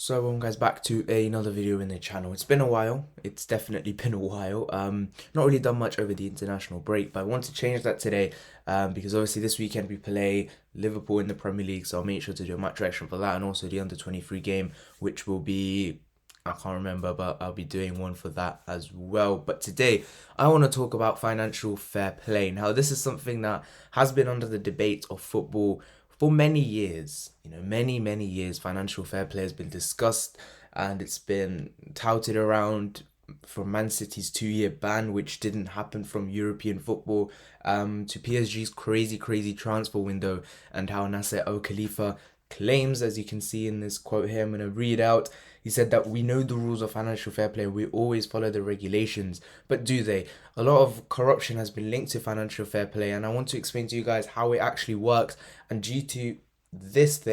So welcome guys back to another video in the channel. It's been a while. It's definitely been a while. Not really done much over the international break, but I want to change that today because obviously this weekend we play Liverpool in the Premier League, so I'll make sure to do a match reaction for that and also the under-23 game, which will be, I can't remember, but I'll be doing one for that as well. But today I want to talk about financial fair play. Now this is something that has been under the debate of football for many years. Many years, financial fair play has been discussed and it's been touted around from Man City's 2-year ban, which didn't happen, from European football, to PSG's crazy transfer window, and how Nasser Al Khalifa claims, as you can see in this quote here, I'm going to read out. He said that we know the rules of financial fair play, we always follow the regulations, but do they? A lot of corruption has been linked to financial fair play, and I want to explain to you guys how it actually works. And due to this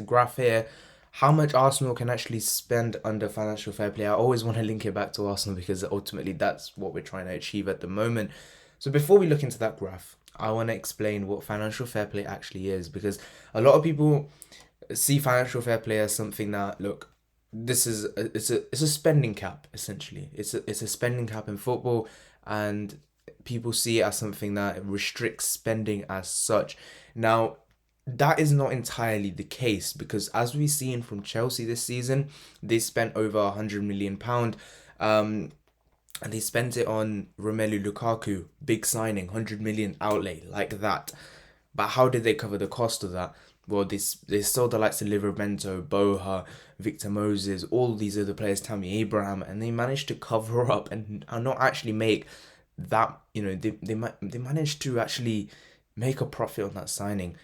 graph here, how much Arsenal can actually spend under financial fair play. I always want to link it back to Arsenal because ultimately that's what we're trying to achieve at the moment. So before we look into that graph, I want to explain what financial fair play actually is, because a lot of people see financial fair play as something that, look, this is it's a spending cap. Essentially, it's a spending cap in football, and people see it as something that restricts spending as such. Now, that is not entirely the case, because as we've seen from Chelsea this season, they spent over £100 million, and they spent it on Romelu Lukaku, big signing, 100 million outlay like that. But how did they cover the cost of that? Well, they sold the likes of Livramento, Boha, Victor Moses, all these other players, Tammy Abraham, and they managed to cover up and not actually make that. They managed to actually make a profit on that signing,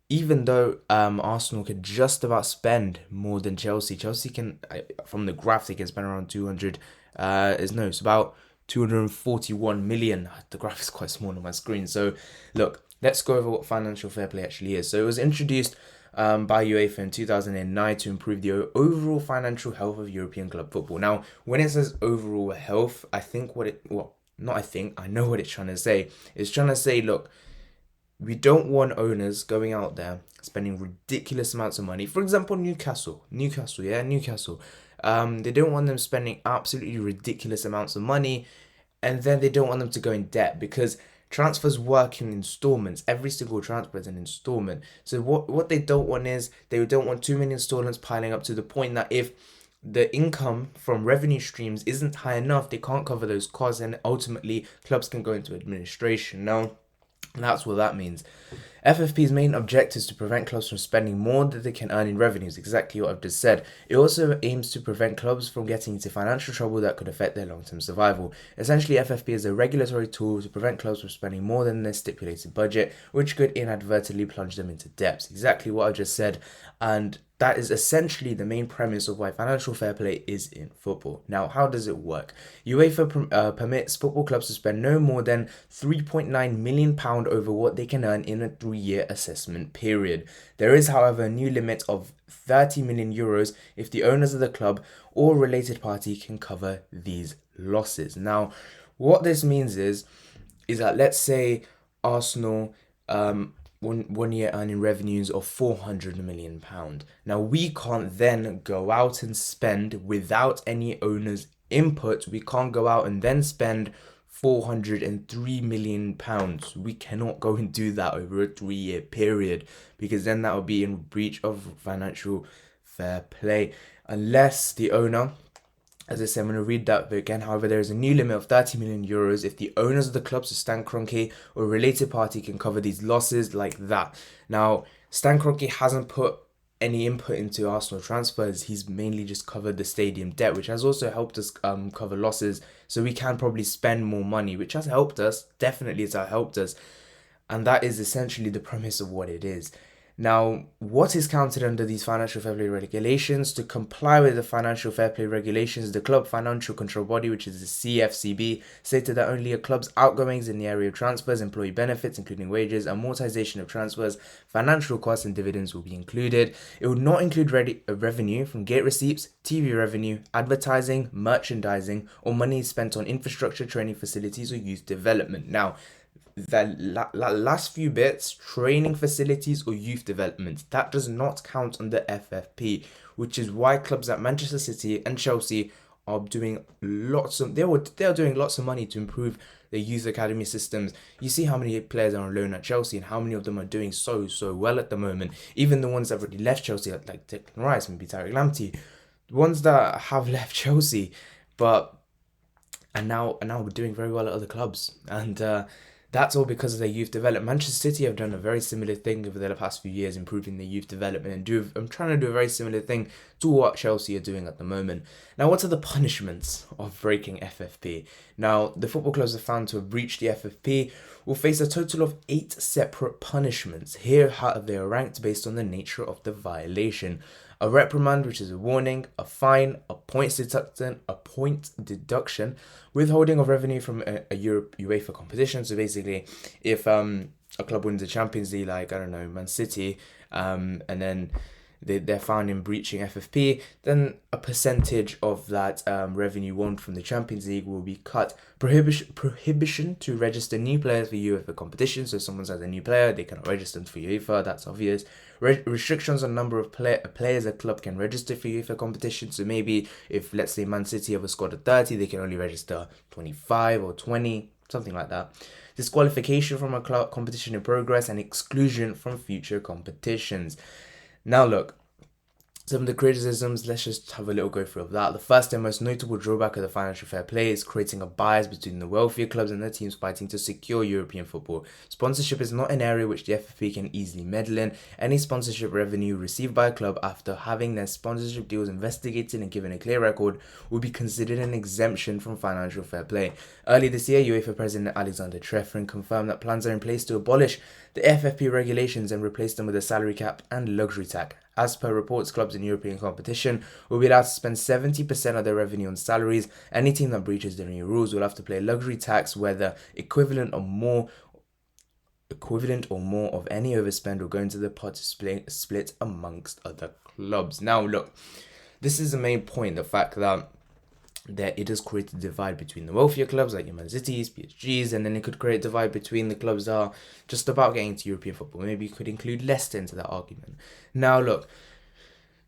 even though Arsenal could just about spend more than Chelsea. Chelsea can, from the graph, they can spend around 200. It's about 241 million. The graph is quite small on my screen. So look, let's go over what financial fair play actually is. So it was introduced by UEFA in 2009 to improve the overall financial health of European club football. Now, when it says overall health, I know what it's trying to say. It's trying to say, look, we don't want owners going out there spending ridiculous amounts of money. For example, Newcastle. They don't want them spending absolutely ridiculous amounts of money, and then they don't want them to go in debt, because transfers work in installments. Every single transfer is an installment. So what they don't want is, they don't want too many installments piling up to the point that if the income from revenue streams isn't high enough, they can't cover those costs, and ultimately clubs can go into administration. Now, that's what that means. FFP's main objective is to prevent clubs from spending more than they can earn in revenues, exactly what I've just said. It also aims to prevent clubs from getting into financial trouble that could affect their long-term survival. Essentially, FFP is a regulatory tool to prevent clubs from spending more than their stipulated budget, which could inadvertently plunge them into debts, exactly what I just said. And that is essentially the main premise of why financial fair play is in football. Now, how does it work? UEFA permits football clubs to spend no more than £3.9 million over what they can earn in a 3-year assessment period. There is, however, a new limit of €30 million if the owners of the club or related party can cover these losses. Now, what this means is that, let's say Arsenal one year earning revenues of £400 million. Now, we can't then go out and spend without any owner's input. We can't go out and then spend £403 million. We cannot go and do that over a 3-year period, because then that would be in breach of financial fair play, unless the owner, as I said, I'm going to read that bit again. However, there is a new limit of €30 million if the owners of the clubs, so Stan Kroenke, or a related party can cover these losses like that. Now, Stan Kroenke hasn't put any input into Arsenal transfers. He's mainly just covered the stadium debt, which has also helped us cover losses. So we can probably spend more money, which has helped us. Definitely, it's helped us. And that is essentially the premise of what it is. Now, what is counted under these financial fair play regulations? To comply with the financial fair play regulations, the Club Financial Control Body, which is the CFCB, stated that only a club's outgoings in the area of transfers, employee benefits, including wages, amortization of transfers, financial costs, and dividends will be included. It would not include revenue from gate receipts, TV revenue, advertising, merchandising, or money spent on infrastructure, training facilities, or youth development. Now, last few bits, training facilities or youth development, that does not count under FFP, which is why clubs like Manchester City and Chelsea are doing they're doing lots of money to improve the youth academy systems. You see how many players are on loan at Chelsea and how many of them are doing so well at the moment. Even the ones that have already left Chelsea, like Declan Rice, maybe Tariq Lamptey, the ones that have left Chelsea, but and now we're doing very well at other clubs, and that's all because of their youth development. Manchester City have done a very similar thing over the past few years, improving their youth development, and I'm trying to do a very similar thing to what Chelsea are doing at the moment. Now, what are the punishments of breaking FFP? Now, the football clubs are found to have breached the FFP will face a total of 8 separate punishments. Here, how they are ranked based on the nature of the violation. A reprimand, which is a warning, a fine, a point deduction, withholding of revenue from a UEFA competition. So basically, if a club wins the Champions League, like, I don't know, Man City, and then they're found in breaching FFP, then a percentage of that revenue won from the Champions League will be cut. Prohibition to register new players for UEFA competitions. So if someone's as a new player, they cannot register them for UEFA, that's obvious. Restrictions on number of players a club can register for UEFA competition. So maybe if, let's say, Man City have a squad of 30, they can only register 25 or 20, something like that. Disqualification from a club competition in progress and exclusion from future competitions. Now look, some of the criticisms, let's just have a little go through of that. The first and most notable drawback of the financial fair play is creating a bias between the wealthier clubs and their teams fighting to secure European football. Sponsorship is not an area which the FFP can easily meddle in. Any sponsorship revenue received by a club after having their sponsorship deals investigated and given a clear record will be considered an exemption from financial fair play. Early this year, UEFA President Alexander Trefrin confirmed that plans are in place to abolish the FFP regulations and replace them with a salary cap and luxury tax. As per reports, clubs in European competition will be allowed to spend 70% of their revenue on salaries. Any team that breaches the new rules will have to pay a luxury tax, whether equivalent or more of any overspend will go into the pot split amongst other clubs. Now, look, this is the main point: the fact that it has created a divide between the wealthier clubs like your Man Cities, PSGs, and then it could create a divide between the clubs that are just about getting to European football. Maybe you could include Leicester into that argument. Now look,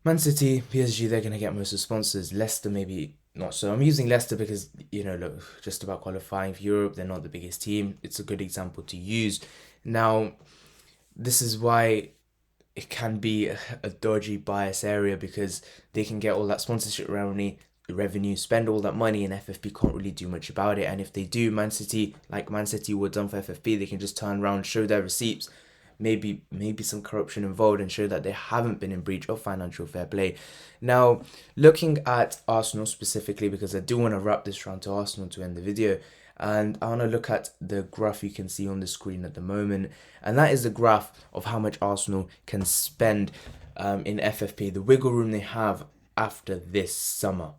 Man City, PSG, they're going to get most of the sponsors. Leicester, maybe not so. I'm using Leicester because, look, just about qualifying for Europe, they're not the biggest team. It's a good example to use. Now, this is why it can be a dodgy bias area, because they can get all that sponsorship revenue, spend all that money, and FFP can't really do much about it. And if they do, Man City were done for FFP, they can just turn around, show their receipts, maybe some corruption involved, and show that they haven't been in breach of financial fair play. Now, looking at Arsenal specifically, because I do want to wrap this round to Arsenal to end the video, and I want to look at the graph you can see on the screen at the moment, and that is the graph of how much Arsenal can spend in FFP, the wiggle room they have after this summer.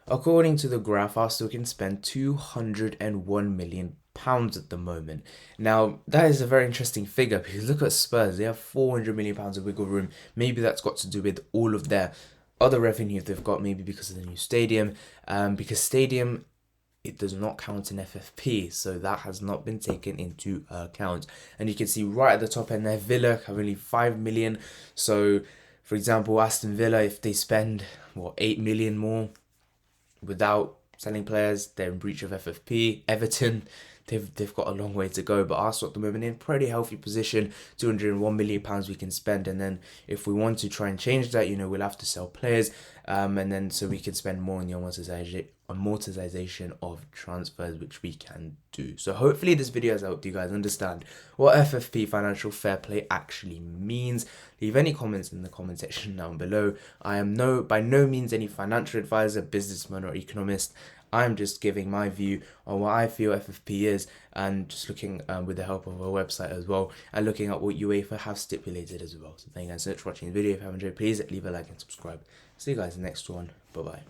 According to the graph, Arsenal can spend £201 million at the moment. Now, that is a very interesting figure, because look at Spurs, they have £400 million of wiggle room. Maybe that's got to do with all of their other revenue they've got, maybe because of the new stadium, because stadium, it does not count in FFP, so that has not been taken into account. And you can see right at the top end there, Villa have only 5 million. So, for example, Aston Villa, if they spend 8 million more without selling players, they're in breach of FFP. Everton, they've got a long way to go, but Arsenal at the moment in a pretty healthy position. £201 million we can spend, and then if we want to try and change that, we'll have to sell players, and then so we can spend more on the amortization of transfers, which we can do. So hopefully this video has helped you guys understand what FFP, financial fair play, actually means. Leave any comments in the comment section down below. I am by no means any financial advisor, businessman, or economist. I'm just giving my view on what I feel FFP is, and just looking with the help of a website as well, and looking at what UEFA have stipulated as well. So thank you guys so much for watching the video. If you have enjoyed, please leave a like and subscribe. See you guys in the next one. Bye bye.